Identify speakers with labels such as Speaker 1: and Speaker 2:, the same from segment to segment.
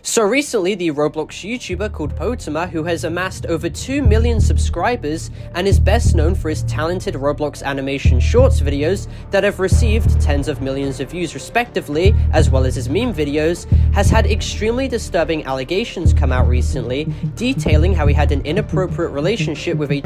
Speaker 1: So recently, the Roblox YouTuber called Potemer, who has amassed over 2 million subscribers and is best known for his talented Roblox animation shorts videos that have received tens of millions of views respectively, as well as his meme videos, has had extremely disturbing allegations come out recently, detailing how he had an inappropriate relationship with a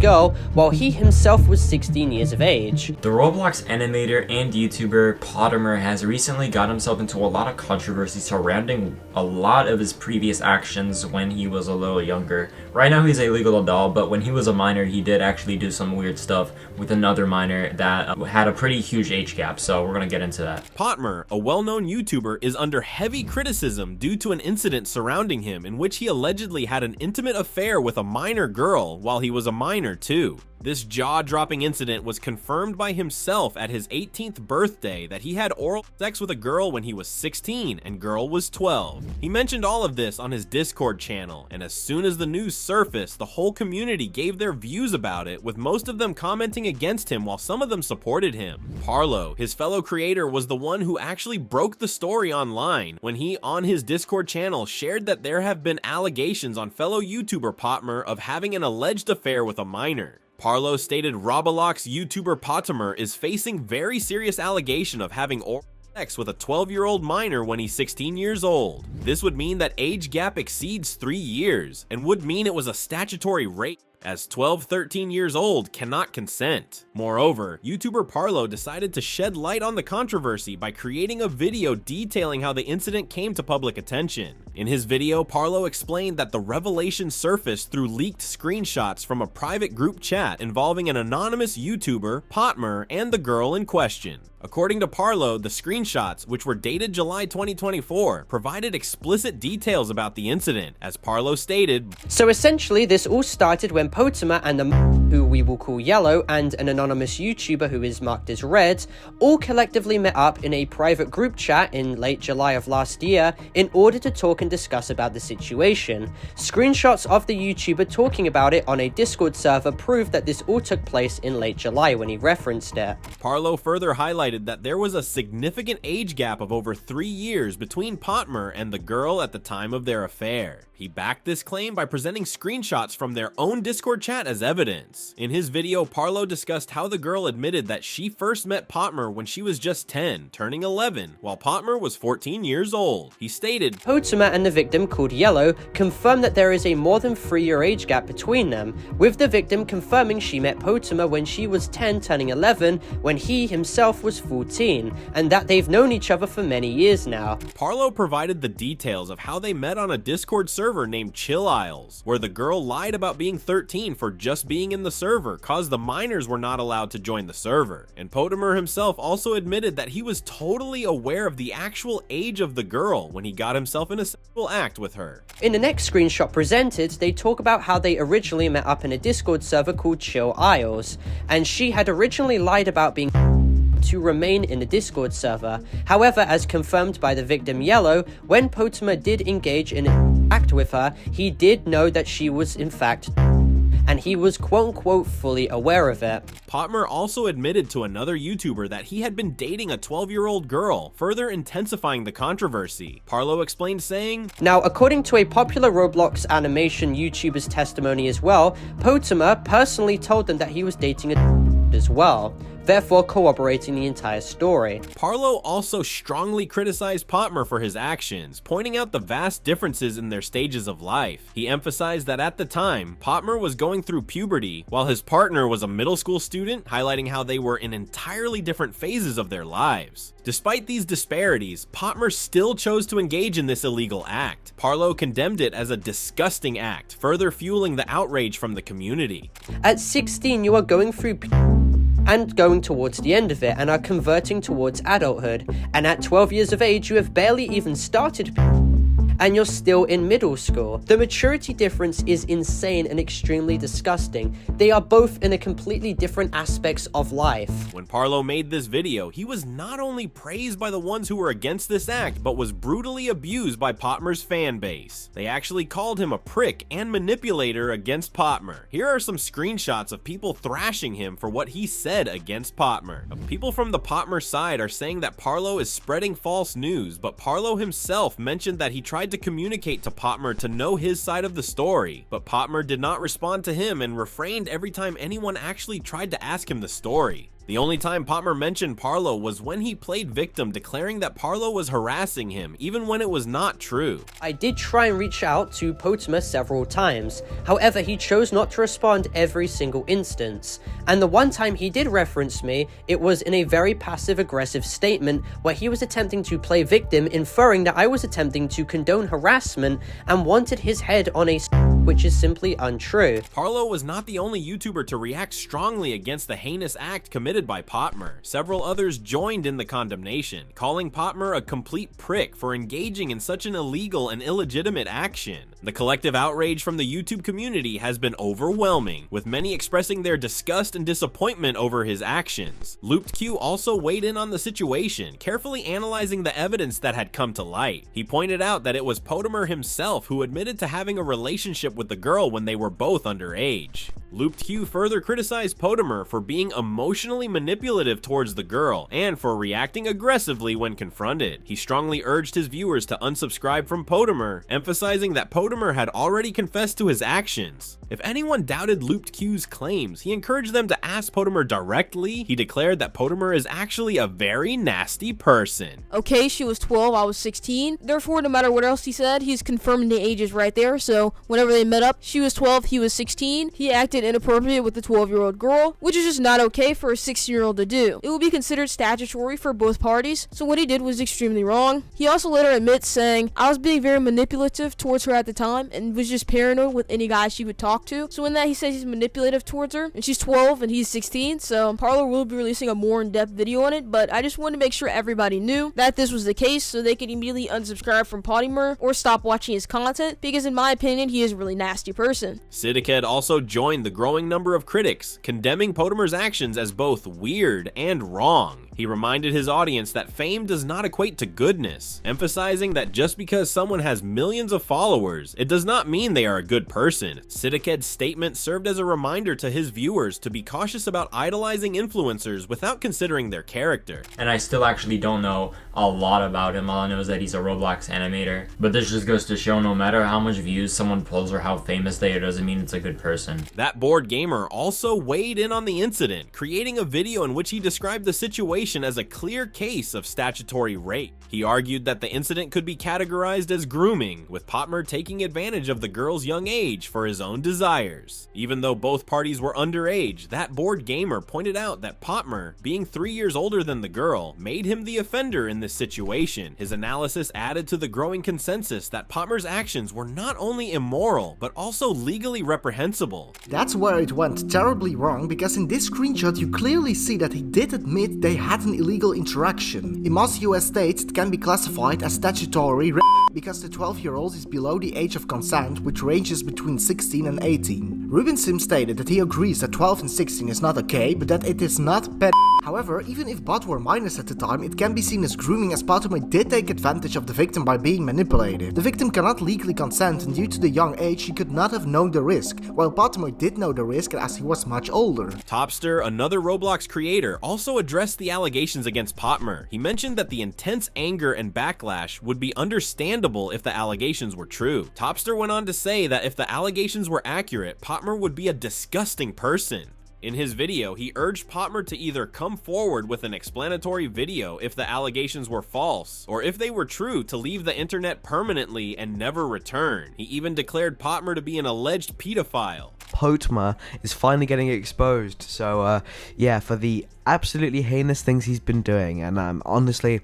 Speaker 1: girl while he himself was 16 years of age.
Speaker 2: The Roblox animator and YouTuber Potemer has recently got himself into a lot of controversy surrounding a lot of his previous actions when he was a little younger. Right now he's a legal adult, but when he was a minor he did actually do some weird stuff with another minor that had a pretty huge age gap, so we're gonna get into that.
Speaker 3: Potemer, a well-known YouTuber, is under heavy criticism due to an incident surrounding him in which he allegedly had an intimate affair with a minor girl while he was a minor too. This jaw-dropping incident was confirmed by himself at his 18th birthday that he had oral sex with a girl when he was 16 and girl was 12. He mentioned all of this on his Discord channel, and as soon as the news surfaced, the whole community gave their views about it, with most of them commenting against him while some of them supported him. Parlo, his fellow creator, was the one who actually broke the story online when he, on his Discord channel, shared that there have been allegations on fellow YouTuber Potemer of having an alleged affair with a minor. Parlo stated Roblox YouTuber Potemer is facing very serious allegation of having oral sex with a 12-year-old minor when he's 16 years old. This would mean that age gap exceeds 3 years and would mean it was a statutory rape, as 12-13 years old cannot consent. Moreover, YouTuber Parlo decided to shed light on the controversy by creating a video detailing how the incident came to public attention. In his video, Parlo explained that the revelation surfaced through leaked screenshots from a private group chat involving an anonymous YouTuber, Potemer, and the girl in question. According to Parlo, the screenshots, which were dated July 2024, provided explicit details about the incident, as Parlo stated.
Speaker 1: So essentially, this all started when Potemer and who we will call Yellow, and an anonymous YouTuber who is marked as Red, all collectively met up in a private group chat in late July of last year in order to talk and discuss about the situation. Screenshots of the YouTuber talking about it on a Discord server prove that this all took place in late July when he referenced it.
Speaker 3: Parlo further highlighted that there was a significant age gap of over 3 years between Potemer and the girl at the time of their affair. He backed this claim by presenting screenshots from their own Discord chat as evidence. In his video, Parlo discussed how the girl admitted that she first met Potemer when she was just 10, turning 11, while Potemer was 14 years old. He stated,
Speaker 1: Potemer and the victim, called Yellow, confirmed that there is a more than 3-year age gap between them, with the victim confirming she met Potemer when she was 10, turning 11, when he himself was 14, and that they've known each other for many years now.
Speaker 3: Parlo provided the details of how they met on a Discord server named Chill Isles, where the girl lied about being 13 for just being in the server, cause the minors were not allowed to join the server. And Potemer himself also admitted that he was totally aware of the actual age of the girl when he got himself in a sexual act with her.
Speaker 1: In the next screenshot presented, they talk about how they originally met up in a Discord server called Chill Isles, and she had originally lied about being to remain in the Discord server. However, as confirmed by the victim Yellow, when Potemer did engage in an act with her, he did know that she was in fact, and he was quote-unquote fully aware of it.
Speaker 3: Potemer also admitted to another YouTuber that he had been dating a 12-year-old girl, further intensifying the controversy. Parlo explained saying,
Speaker 1: Now, according to a popular Roblox animation YouTuber's testimony as well, Potemer personally told them that he was dating a as well, therefore corroborating the entire story.
Speaker 3: Parlo also strongly criticized Potemer for his actions, pointing out the vast differences in their stages of life. He emphasized that at the time, Potemer was going through puberty, while his partner was a middle school student, highlighting how they were in entirely different phases of their lives. Despite these disparities, Potemer still chose to engage in this illegal act. Parlo condemned it as a disgusting act, further fueling the outrage from the community.
Speaker 1: At 16, you are going through and going towards the end of it and are converting towards adulthood, and at 12 years of age you have barely even started and you're still in middle school. The maturity difference is insane and extremely disgusting. They are both in a completely different aspects of life.
Speaker 3: When Parlo made this video, he was not only praised by the ones who were against this act, but was brutally abused by Potemer's fan base. They actually called him a prick and manipulator against Potemer. Here are some screenshots of people thrashing him for what he said against Potemer. People from the Potemer side are saying that Parlo is spreading false news, but Parlo himself mentioned that he tried tried to communicate to Potemer to know his side of the story, but Potemer did not respond to him and refrained every time anyone actually tried to ask him the story. The only time Potemer mentioned Parlo was when he played victim, declaring that Parlo was harassing him, even when it was not true.
Speaker 1: I did try and reach out to Potemer several times, however he chose not to respond every single instance, and the one time he did reference me, it was in a very passive-aggressive statement where he was attempting to play victim, inferring that I was attempting to condone harassment and wanted his head on a which is simply untrue.
Speaker 3: Parlo was not the only YouTuber to react strongly against the heinous act committed by Potemer. Several others joined in the condemnation, calling Potemer a complete prick for engaging in such an illegal and illegitimate action. The collective outrage from the YouTube community has been overwhelming, with many expressing their disgust and disappointment over his actions. Looped Q also weighed in on the situation, carefully analyzing the evidence that had come to light. He pointed out that it was Potemer himself who admitted to having a relationship with the girl when they were both underage. Looped Q further criticized Potemer for being emotionally manipulative towards the girl and for reacting aggressively when confronted. He strongly urged his viewers to unsubscribe from Potemer, emphasizing that Potemer had already confessed to his actions. If anyone doubted Looped Q's claims, he encouraged them to ask Potemer directly. He declared that Potemer is actually a very nasty person.
Speaker 4: Okay, she was 12, I was 16. Therefore, no matter what else he said, he's confirming the ages right there. So whenever they met up, she was 12, he was 16. He acted inappropriate with the 12-year-old girl, which is just not okay for a 16-year-old to do. It will be considered statutory for both parties, so what he did was extremely wrong. He also later admits saying, I was being very manipulative towards her at the time and was just paranoid with any guy she would talk to. So in that, he says he's manipulative towards her, and she's 12 and he's 16, so Parlo will be releasing a more in-depth video on it, but I just wanted to make sure everybody knew that this was the case so they could immediately unsubscribe from Potemer or stop watching his content, because in my opinion, he is a really nasty person.
Speaker 3: Siddiqud also joined the growing number of critics, condemning Potemer's actions as both weird and wrong. He reminded his audience that fame does not equate to goodness, emphasizing that just because someone has millions of followers, it does not mean they are a good person. Siddiqud's statement served as a reminder to his viewers to be cautious about idolizing influencers without considering their character.
Speaker 2: And I still actually don't know a lot about him. All I know is that he's a Roblox animator. But this just goes to show no matter how much views someone pulls or how famous they are, doesn't mean it's a good person.
Speaker 3: That bored gamer also weighed in on the incident, creating a video in which he described the situation as a clear case of statutory rape. He argued that the incident could be categorized as grooming, with Potemer taking advantage of the girl's young age for his own desires. Even though both parties were underage, that bored gamer pointed out that Potemer, being 3 years older than the girl, made him the offender in this situation. His analysis added to the growing consensus that Potemer's actions were not only immoral, but also legally reprehensible.
Speaker 5: That's where it went terribly wrong, because in this screenshot you clearly see that he did admit they had an illegal interaction. In most US states it can be classified as statutory rape because the 12-year-old is below the age of consent, which ranges between 16 and 18. Ruben Sim stated that he agrees that 12 and 16 is not okay, but that it is not ped. However, even if both were minors at the time, it can be seen as grooming, as Potemer did take advantage of the victim by being manipulated. The victim cannot legally consent, and due to the young age, she could not have known the risk, while Potemer did know the risk as he was much older.
Speaker 3: Topster, another Roblox creator, also addressed the allegations against Potemer. He mentioned that the intense anger and backlash would be understandable if the allegations were true. Topster went on to say that if the allegations were accurate, Potemer would be a disgusting person. In his video, he urged Potemer to either come forward with an explanatory video if the allegations were false, or if they were true, to leave the internet permanently and never return. He even declared Potemer to be an alleged pedophile.
Speaker 6: Potemer is finally getting exposed, so yeah, for the absolutely heinous things he's been doing, and honestly,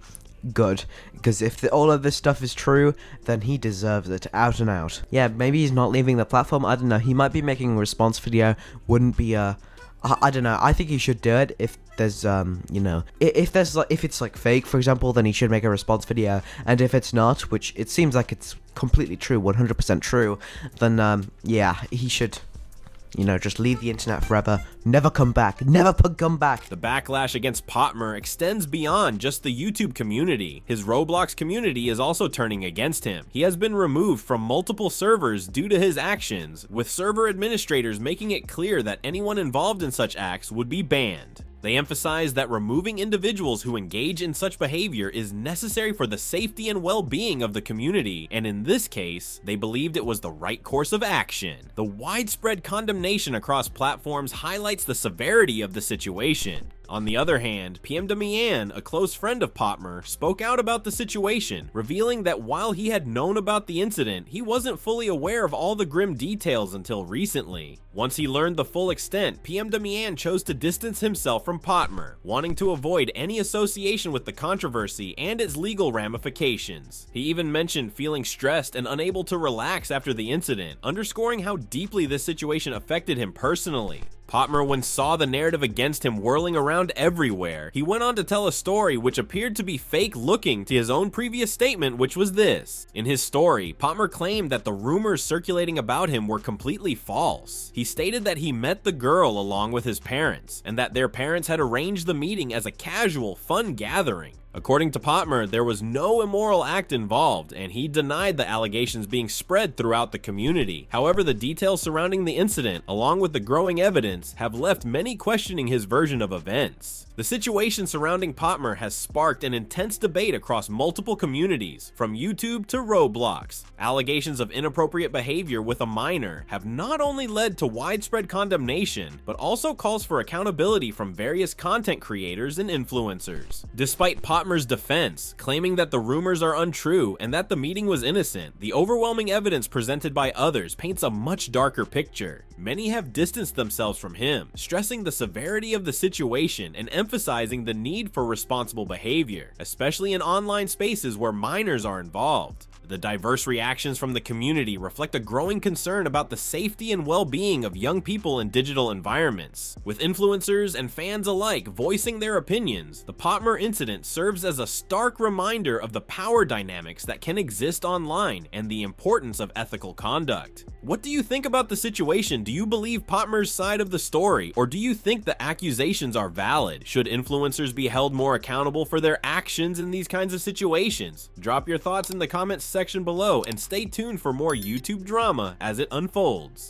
Speaker 6: good, because if all of this stuff is true, then he deserves it, out and out. Yeah, maybe he's not leaving the platform, I don't know, he might be making a response video, wouldn't be I don't know, I think he should do it if there's, you know, if it's like fake, for example, then he should make a response video, and if it's not, which it seems like it's completely true, 100% true, then, yeah, he should, you know, just leave the internet forever, never come back, never come back.
Speaker 3: The backlash against Potemer extends beyond just the YouTube community. His Roblox community is also turning against him. He has been removed from multiple servers due to his actions, with server administrators making it clear that anyone involved in such acts would be banned. They emphasized that removing individuals who engage in such behavior is necessary for the safety and well-being of the community, and in this case, they believed it was the right course of action. The widespread condemnation across platforms highlights the severity of the situation. On the other hand, PM Damian, a close friend of Potemer, spoke out about the situation, revealing that while he had known about the incident, he wasn't fully aware of all the grim details until recently. Once he learned the full extent, PM Damian chose to distance himself from Potemer, wanting to avoid any association with the controversy and its legal ramifications. He even mentioned feeling stressed and unable to relax after the incident, underscoring how deeply this situation affected him personally. Potemer once saw the narrative against him whirling around everywhere. He went on to tell a story which appeared to be fake looking to his own previous statement, which was this. In his story, Potemer claimed that the rumors circulating about him were completely false. He stated that he met the girl along with his parents, and that their parents had arranged the meeting as a casual, fun gathering. According to Potemer, there was no immoral act involved, and he denied the allegations being spread throughout the community. However, the details surrounding the incident, along with the growing evidence, have left many questioning his version of events. The situation surrounding Potemer has sparked an intense debate across multiple communities, from YouTube to Roblox. Allegations of inappropriate behavior with a minor have not only led to widespread condemnation, but also calls for accountability from various content creators and influencers. Despite Potemer's defense, claiming that the rumors are untrue and that the meeting was innocent, the overwhelming evidence presented by others paints a much darker picture. Many have distanced themselves from him, stressing the severity of the situation and emphasizing the need for responsible behavior, especially in online spaces where minors are involved. The diverse reactions from the community reflect a growing concern about the safety and well-being of young people in digital environments. With influencers and fans alike voicing their opinions, the Potemer incident serves as a stark reminder of the power dynamics that can exist online and the importance of ethical conduct. What do you think about the situation? Do you believe Potemer's side of the story, or do you think the accusations are valid? Should influencers be held more accountable for their actions in these kinds of situations? Drop your thoughts in the comments section below and stay tuned for more YouTube drama as it unfolds.